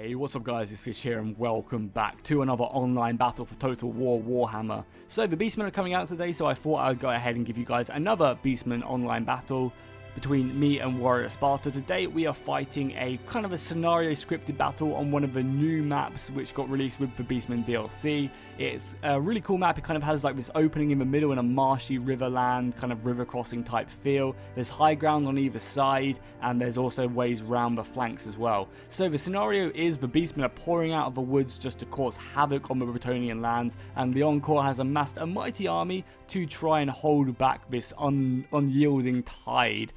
Hey, what's up guys, it's Fish here and welcome back to another online battle for Total War Warhammer. So the Beastmen are coming out today, so I thought I would go ahead and give you guys another Beastmen online battle between me and Warrior Sparta. Today we are fighting a kind of a scenario scripted battle on one of the new maps which got released with the Beastmen DLC. It's a really cool map. It kind of has like this opening in the middle in a marshy riverland, kind of river crossing type feel. There's high ground on either side and there's also ways round the flanks as well. So the scenario is the Beastmen are pouring out of the woods just to cause havoc on the Bretonnian lands, and the Encore has amassed a mighty army to try and hold back this unyielding tide.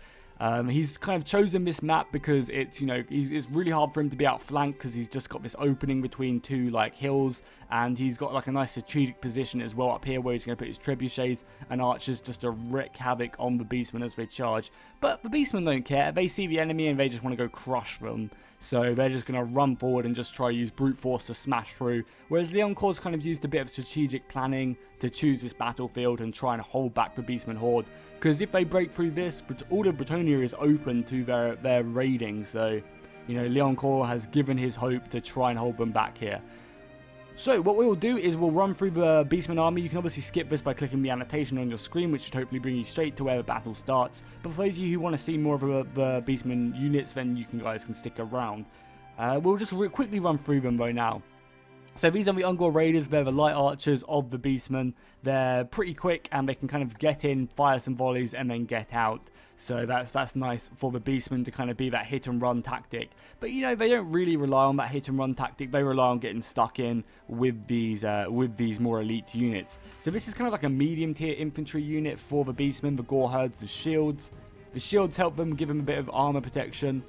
He's kind of chosen this map because it's, you know, it's really hard for him to be outflanked because he's just got this opening between two like hills, and he's got like a nice strategic position as well up here where he's going to put his trebuchets and archers just to wreak havoc on the Beastmen as they charge. But the Beastmen don't care. They see the enemy and they just want to go crush them. So they're just going to run forward and just try to use brute force to smash through. Whereas the Encore's kind of used a bit of strategic planning to choose this battlefield and try and hold back the Beastmen horde. Because if they break through this, all of Bretonnia is open to their raiding. So, you know, Leoncoeur has given his hope to try and hold them back here. So what we will do is we'll run through the Beastmen army. You can obviously skip this by clicking the annotation on your screen, which should hopefully bring you straight to where the battle starts. But for those of you who want to see more of the Beastmen units, then you guys can stick around. We'll just quickly run through them right now. So these are the Ungor Raiders. They're the light archers of the Beastmen. They're pretty quick and they can kind of get in, fire some volleys and then get out. So that's nice for the Beastmen to kind of be that hit and run tactic. But you know, they don't really rely on that hit and run tactic. They rely on getting stuck in with these more elite units. So this is kind of like a medium tier infantry unit for the Beastmen. The Gore herds with shields. The shields help them, give them a bit of armor protection,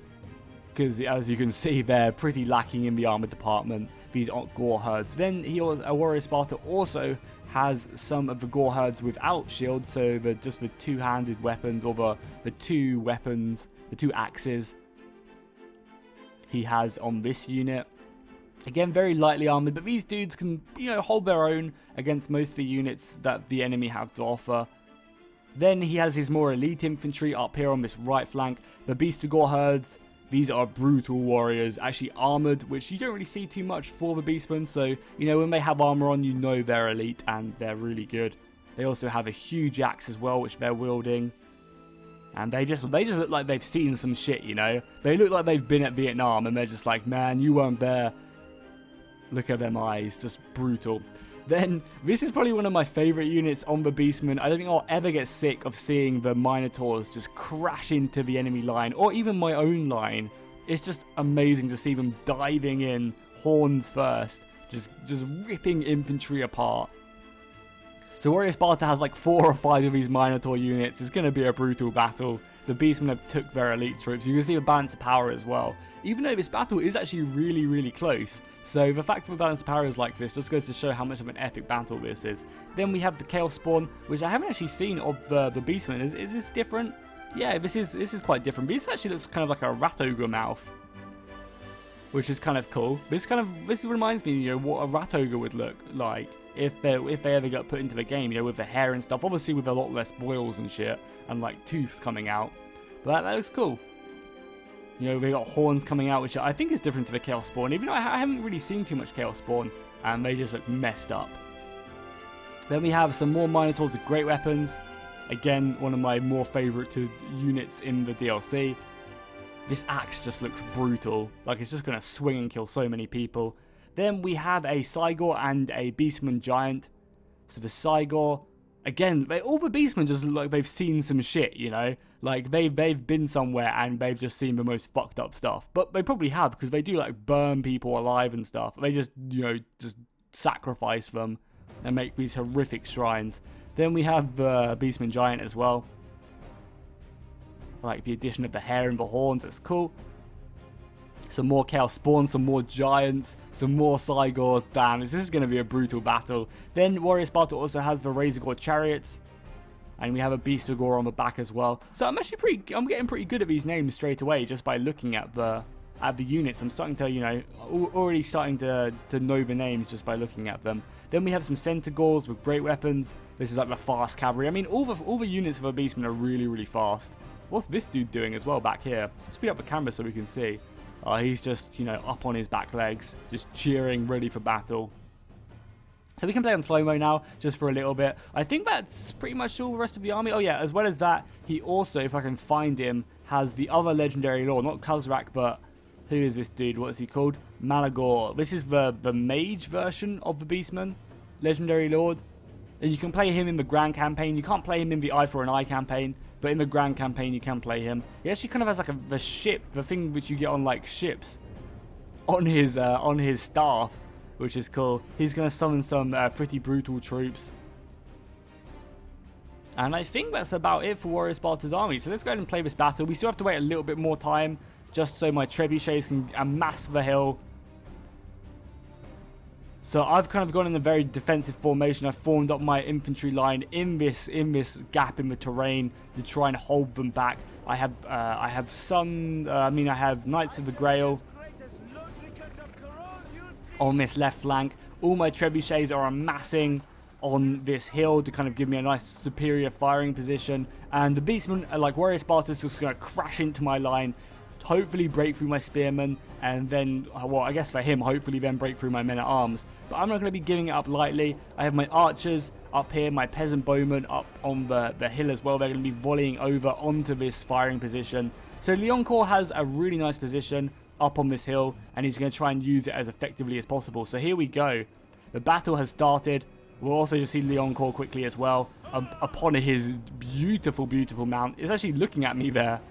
because as you can see, they're pretty lacking in the armor department, these Gore herds. Then Warrior Sparta also has some of the Gore herds without shields, so just the two-handed weapons, or the two weapons, the two axes he has on this unit. Again, very lightly armored, but these dudes can, you know, hold their own against most of the units that the enemy have to offer. Then he has his more elite infantry up here on this right flank, the Beast Gore herds. These are brutal warriors, actually armoured, which you don't really see too much for the Beastmen. So, you know, when they have armour on, you know they're elite and they're really good. They also have a huge axe as well, which they're wielding. And they just look like they've seen some shit, you know. They look like they've been at Vietnam and they're just like, man, you weren't there. Look at them eyes, just brutal. Then, this is probably one of my favourite units on the Beastmen. I don't think I'll ever get sick of seeing the Minotaurs just crash into the enemy line, or even my own line. It's just amazing to see them diving in, horns first, just ripping infantry apart. So Warrior Sparta has like 4 or 5 of these Minotaur units. It's going to be a brutal battle. The Beastmen have took their elite troops. You can see the balance of power as well. Even though this battle is actually really, really close. So the fact that the balance of power is like this just goes to show how much of an epic battle this is. Then we have the Chaos Spawn, which I haven't actually seen of the Beastmen. Is this different? Yeah, this is quite different. This actually looks kind of like a rat ogre mouth, which is kind of cool. This reminds me, you know, what a rat ogre would look like if they ever got put into the game, you know, with the hair and stuff. Obviously with a lot less boils and shit, and like tooths coming out. But that looks cool. You know, they got horns coming out, which I think is different to the Chaos Spawn. Even though I haven't really seen too much Chaos Spawn, and they just look messed up. Then we have some more Minotaurs with great weapons. Again, one of my more favourite units in the DLC. This axe just looks brutal. Like, it's just going to swing and kill so many people. Then we have a Cygor and a Beastman Giant. So the Cygor, again, all the Beastmen just look like they've seen some shit, you know? Like, they've been somewhere and they've just seen the most fucked up stuff. But they probably have, because they do, like, burn people alive and stuff. They just, you know, just sacrifice them and make these horrific shrines. Then we have the Beastman Giant as well. Like, the addition of the hair and the horns, that's cool. Some more Chaos Spawn, some more Giants, some more Cygors. Damn, this is going to be a brutal battle. Then Warrior Sparta also has the Razor Gore Chariots. And we have a Beast of Gore on the back as well. So I'm getting pretty good at these names straight away just by looking at the units. I'm starting to, you know, already starting to know the names just by looking at them. Then we have some Centaurs with great weapons. This is like the fast cavalry. I mean, all the units of the Beastmen are really, really fast. What's this dude doing as well back here? Speed up the camera so we can see. He's just, you know, up on his back legs, just cheering, ready for battle. So we can play on slow-mo now, just for a little bit. I think that's pretty much all the rest of the army. Oh yeah, as well as that, he also, if I can find him, has the other legendary lord, not Khazrak, but who is this dude? What is he called? Malagor. This is the mage version of the Beastmen, legendary lord. And you can play him in the Grand Campaign. You can't play him in the Eye for an Eye campaign, but in the Grand Campaign you can play him. He actually kind of has like the ship, the thing which you get on like ships, on his staff, which is cool. He's going to summon some pretty brutal troops. And I think that's about it for Warrior Sparta's army. So let's go ahead and play this battle. We still have to wait a little bit more time, just so my trebuchets can amass the hill. So I've kind of gone in a very defensive formation. I've formed up my infantry line in this gap in the terrain to try and hold them back. I have Knights of the Grail on this left flank. All my trebuchets are amassing on this hill to kind of give me a nice superior firing position, and the Beastmen, like Warrior Sparta's, just going to crash into my line, hopefully break through my spearmen, and then, well, I guess for him, hopefully then break through my men-at-arms. But I'm not going to be giving it up lightly. I have my archers up here, my peasant bowmen up on the hill as well. They're going to be volleying over onto this firing position. So Leoncoeur has a really nice position up on this hill, and he's going to try and use it as effectively as possible. So here we go. The battle has started. We'll also just see Leoncoeur quickly as well, upon his beautiful, beautiful mount. He's actually looking at me there.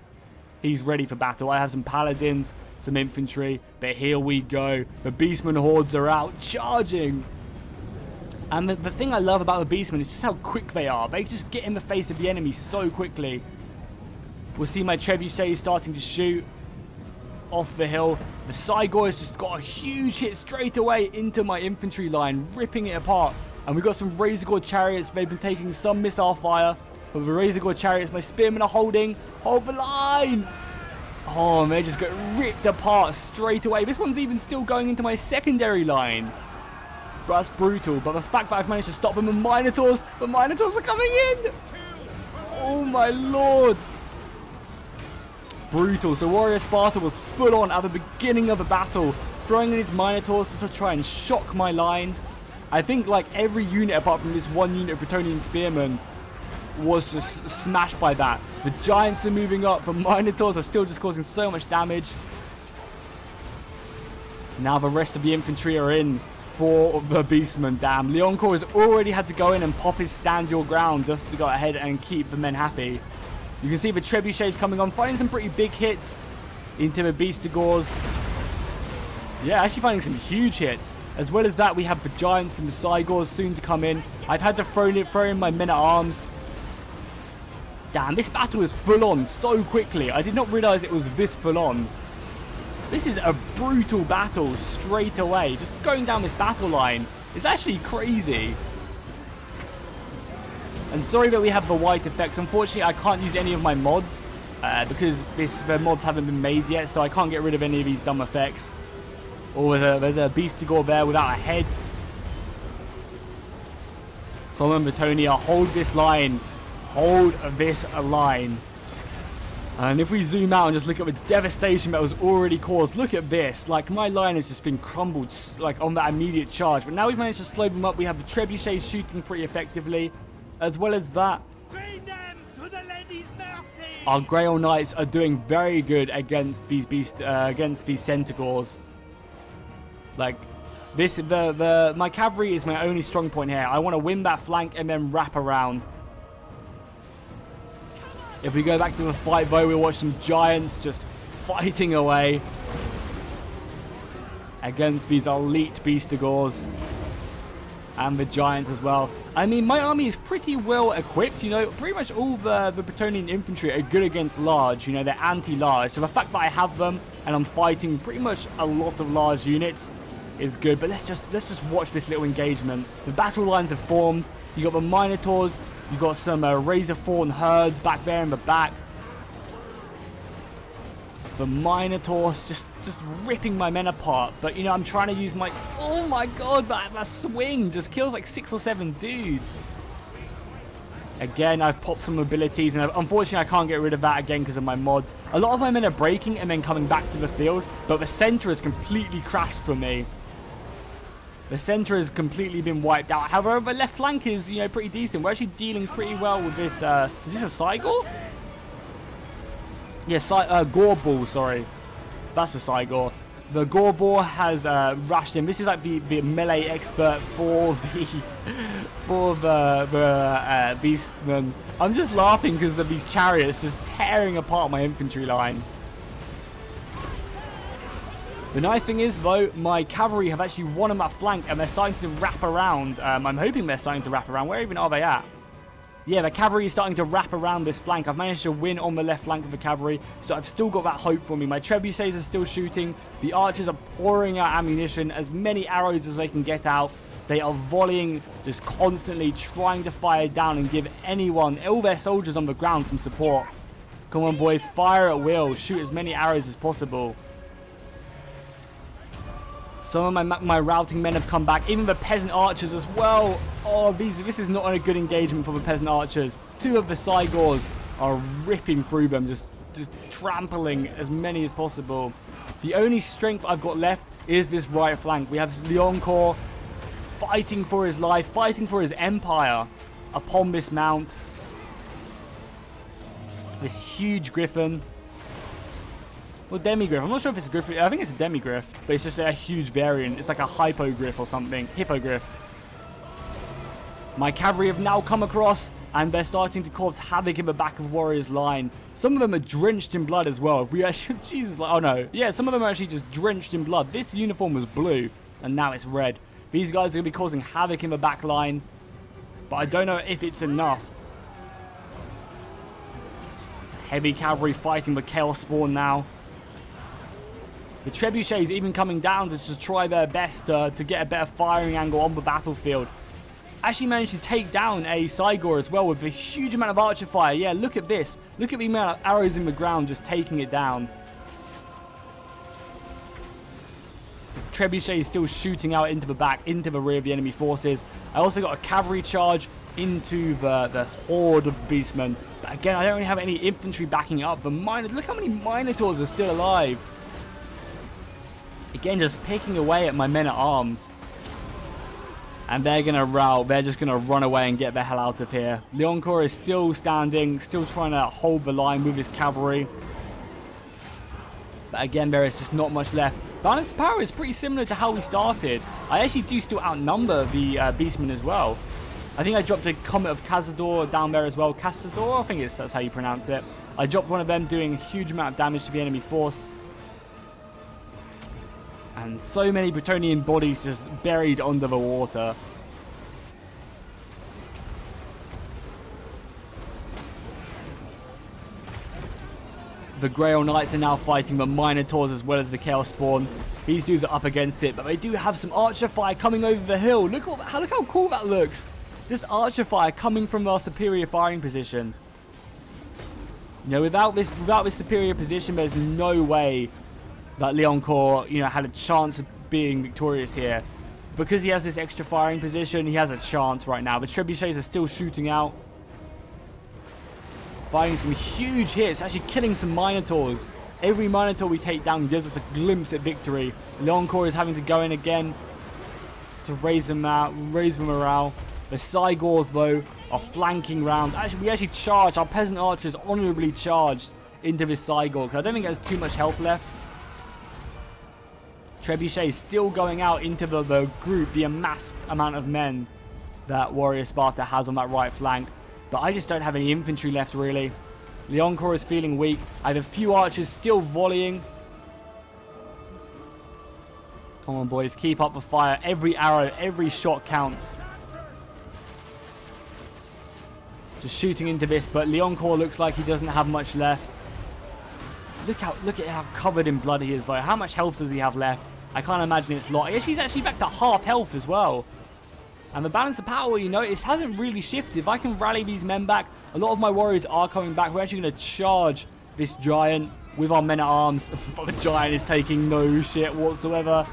He's ready for battle. I have some paladins, some infantry, but here we go. The Beastmen hordes are out, charging. And the thing I love about the Beastmen is just how quick they are. They just get in the face of the enemy so quickly. We'll see my trebuchets starting to shoot off the hill. The Cygor has just got a huge hit straight away into my infantry line, ripping it apart. And we've got some Razorgore chariots. They've been taking some missile fire, but the Razorgore chariots, my spearmen are holding. Hold the line. Oh, and they just get ripped apart straight away. This one's even still going into my secondary line. But that's brutal. But the fact that I've managed to stop them, the Minotaurs are coming in. Oh my lord. Brutal. So Warrior Sparta was full on at the beginning of the battle, throwing in his Minotaurs to try and shock my line. I think like every unit apart from this one unit of Bretonnian spearmen was just smashed by that. The giants are moving up, but Minotaurs are still just causing so much damage. Now the rest of the infantry are in for the Beastmen. Damn, Leoncoeur has already had to go in and pop his stand your ground just to go ahead and keep the men happy. You can see the trebuchets coming on, finding some pretty big hits into the Beastigors. Yeah, actually finding some huge hits. As well as that, we have the giants and the Cygors soon to come in. I've had to throw in my men-at-arms. Damn, this battle is full on so quickly. I did not realize it was this full on. This is a brutal battle straight away. Just going down this battle line is actually crazy. And sorry that we have the white effects. Unfortunately, I can't use any of my mods because the mods haven't been made yet, so I can't get rid of any of these dumb effects. Oh, there's a Beastigore there without a head. Come on, Bretonnia, hold this line. Hold this line. And if we zoom out and just look at the devastation that was already caused, look at this. Like, my line has just been crumbled, like, on that immediate charge. But now we've managed to slow them up. We have the trebuchets shooting pretty effectively. As well as that, our Grail Knights are doing very good against these Centaurs. Like, my cavalry is my only strong point here. I want to win that flank and then wrap around. If we go back to the fight though, we'll watch some giants just fighting away against these elite Beastigors and the giants as well. I mean, my army is pretty well equipped, you know. Pretty much all the Bretonnian infantry are good against large, you know, they're anti-large. So the fact that I have them and I'm fighting pretty much a lot of large units is good. But let's just watch this little engagement. The battle lines have formed. You got the Minotaurs. You got some Razorthorn herds back there in the back. The Minotaurs just ripping my men apart. But, you know, I'm trying to use my... Oh, my God, that swing just kills like 6 or 7 dudes. Again, I've popped some abilities, and unfortunately I can't get rid of that again because of my mods. A lot of my men are breaking and then coming back to the field, but the center has completely crashed for me. The center has completely been wiped out. However, the left flank is, you know, pretty decent. We're actually dealing pretty well with this. Is this a Cygor? Yeah, Gorball, sorry. That's a Cygor. The Gorball has rushed in. This is like the melee expert for the Beastmen. I'm just laughing because of these chariots just tearing apart my infantry line. The nice thing is, though, my cavalry have actually won on that flank, and they're starting to wrap around. I'm hoping they're starting to wrap around. Where even are they at? Yeah, the cavalry is starting to wrap around this flank. I've managed to win on the left flank of the cavalry, so I've still got that hope for me. My trebuchets are still shooting. The archers are pouring out ammunition, as many arrows as they can get out. They are volleying, just constantly trying to fire down and give anyone, all their soldiers on the ground, some support. Come on, boys, fire at will. Shoot as many arrows as possible. Some of my routing men have come back. Even the peasant archers as well. Oh, this is not a good engagement for the peasant archers. Two of the Cygors are ripping through them, just trampling as many as possible. The only strength I've got left is this right flank. We have Leoncoeur fighting for his life, fighting for his empire upon this mount. This huge griffin. Well, demigriff. I'm not sure if it's a griffin. I think it's a demigriff, but it's just a huge variant. It's like a hypogriff or something. Hippogriff. My cavalry have now come across, and they're starting to cause havoc in the back of Warrior's line. Some of them are drenched in blood as well. We actually, Jesus, oh no. Yeah, some of them are actually just drenched in blood. This uniform was blue, and now it's red. These guys are going to be causing havoc in the back line, but I don't know if it's enough. Heavy cavalry fighting the Chaos Spawn now. The trebuchets even coming down to just try their best to get a better firing angle on the battlefield. Actually managed to take down a Cygor as well with a huge amount of archer fire. Yeah, look at this. Look at the amount of arrows in the ground just taking it down. The trebuchet is still shooting out into the back, into the rear of the enemy forces. I also got a cavalry charge into the horde of beastmen. But again, I don't really have any infantry backing up. The look how many Minotaurs are still alive. Again, just picking away at my men-at-arms. And they're going to rout. They're just going to run away and get the hell out of here. Leoncoeur is still standing, still trying to hold the line with his cavalry. But again, there is just not much left. Balance of power is pretty similar to how we started. I actually do still outnumber the Beastmen as well. I think I dropped a Comet of Cazador down there as well. Cazador, I think that's how you pronounce it. I dropped one of them doing a huge amount of damage to the enemy force. And so many Bretonnian bodies just buried under the water. The Grail Knights are now fighting the Minotaurs as well as the Chaos Spawn. These dudes are up against it, but they do have some archer fire coming over the hill. Look how cool that looks. Just archer fire coming from our superior firing position. You know, without this superior position, there's no way that Leoncoeur, you know, had a chance of being victorious here. Because he has this extra firing position, he has a chance right now. The trebuchets are still shooting out. Firing some huge hits, actually killing some Minotaurs. Every Minotaur we take down gives us a glimpse at victory. Leoncoeur is having to go in again to raise the morale. The Cygors, though, are flanking round. Actually, we actually charged. Our peasant archers honorably charged into this Cygor, because I don't think there's too much health left. Trebuchet is still going out into the group, the amassed amount of men that Warrior Sparta has on that right flank. But I just don't have any infantry left, really. Leoncoeur is feeling weak. I have a few archers still volleying. Come on, boys. Keep up the fire. Every arrow, every shot counts. Just shooting into this, but Leoncoeur looks like he doesn't have much left. Look at how covered in blood he is, though. How much health does he have left? I can't imagine it's a lot. I guess he's actually back to half health as well. And the balance of power, you know, it hasn't really shifted. If I can rally these men back, a lot of my warriors are coming back. We're actually going to charge this giant with our men-at-arms. But the giant is taking no shit whatsoever.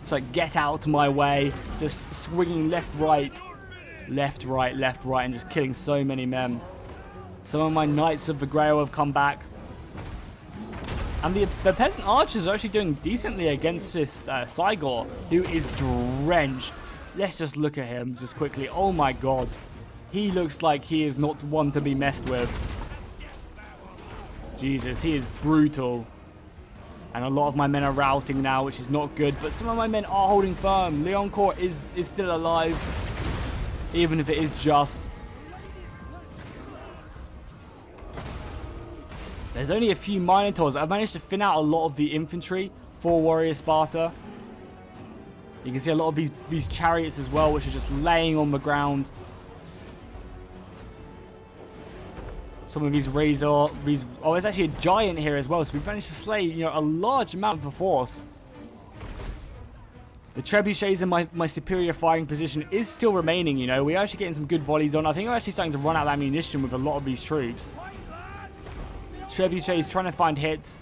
It's like, get out of my way. Just swinging left, right. left, right, and just killing so many men. Some of my Knights of the Grail have come back. And the peasant archers are actually doing decently against this Cygor, who is drenched. Let's just look at him just quickly. Oh my god. He looks like he is not one to be messed with. Jesus, he is brutal. And a lot of my men are routing now, which is not good. But some of my men are holding firm. Leoncourt is still alive. Even if it is just. There's only a few Minotaurs. I've managed to thin out a lot of the infantry for Warrior Sparta. You can see a lot of these chariots as well, which are just laying on the ground. Some of these oh, there's actually a giant here as well, so we've managed to slay, you know, a large amount of the force. The trebuchets in my superior firing position is still remaining, you know. We're actually getting some good volleys on. I think I'm actually starting to run out of ammunition with a lot of these troops. Trebuchets trying to find hits.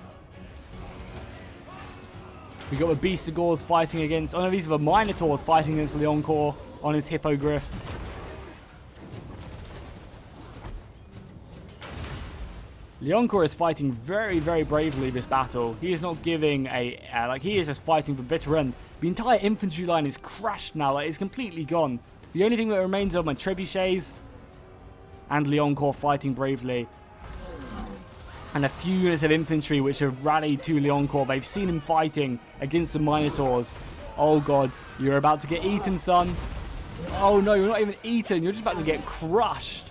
We got the Beastigors fighting against... Oh no, these are the Minotaurs fighting against Leoncourt on his Hippogriff. Leoncourt is fighting very, very bravely this battle. He is not giving a... like, he is just fighting for bitter end. The entire infantry line is crashed now. Like, it's completely gone. The only thing that remains are my trebuchets and Leoncourt fighting bravely. And a few units of infantry which have rallied to Leoncourt. They've seen him fighting against the Minotaurs. Oh god, you're about to get eaten, son. Oh no, you're not even eaten. You're just about to get crushed.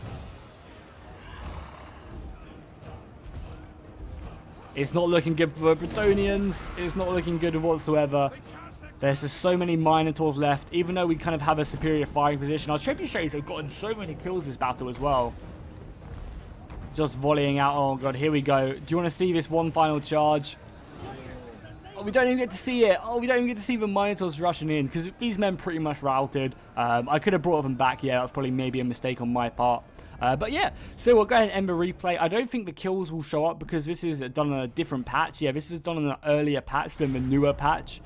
It's not looking good for the Bretonians. It's not looking good whatsoever. There's just so many Minotaurs left. Even though we kind of have a superior firing position. Our trebuchets have gotten so many kills this battle as well. Just volleying out. Oh god, here we go. Do you want to see this one final charge? Oh, we don't even get to see it. Oh, we don't even get to see the Minotaurs rushing in. Because these men pretty much routed. I could have brought them back. Yeah, that's probably maybe a mistake on my part. But yeah, so we'll go ahead and end the replay. I don't think the kills will show up because this is done on a different patch. Yeah, this is done on an earlier patch than the newer patch.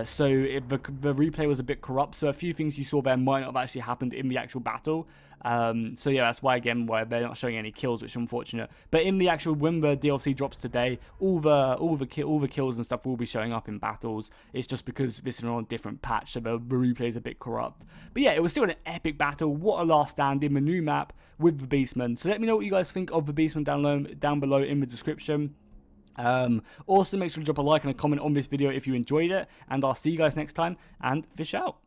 So the replay was a bit corrupt. So a few things you saw there might not have actually happened in the actual battle. So yeah, that's why again why they're not showing any kills, which is unfortunate. But in the actual when the DLC drops today, all the kills and stuff will be showing up in battles. It's just because this is on a different patch, so the replay is a bit corrupt. But yeah, it was still an epic battle. What a last stand in the new map with the Beastmen. So let me know what you guys think of the Beastmen down below in the description. Also make sure to drop a like and a comment on this video if you enjoyed it, and I'll see you guys next time, and fish out.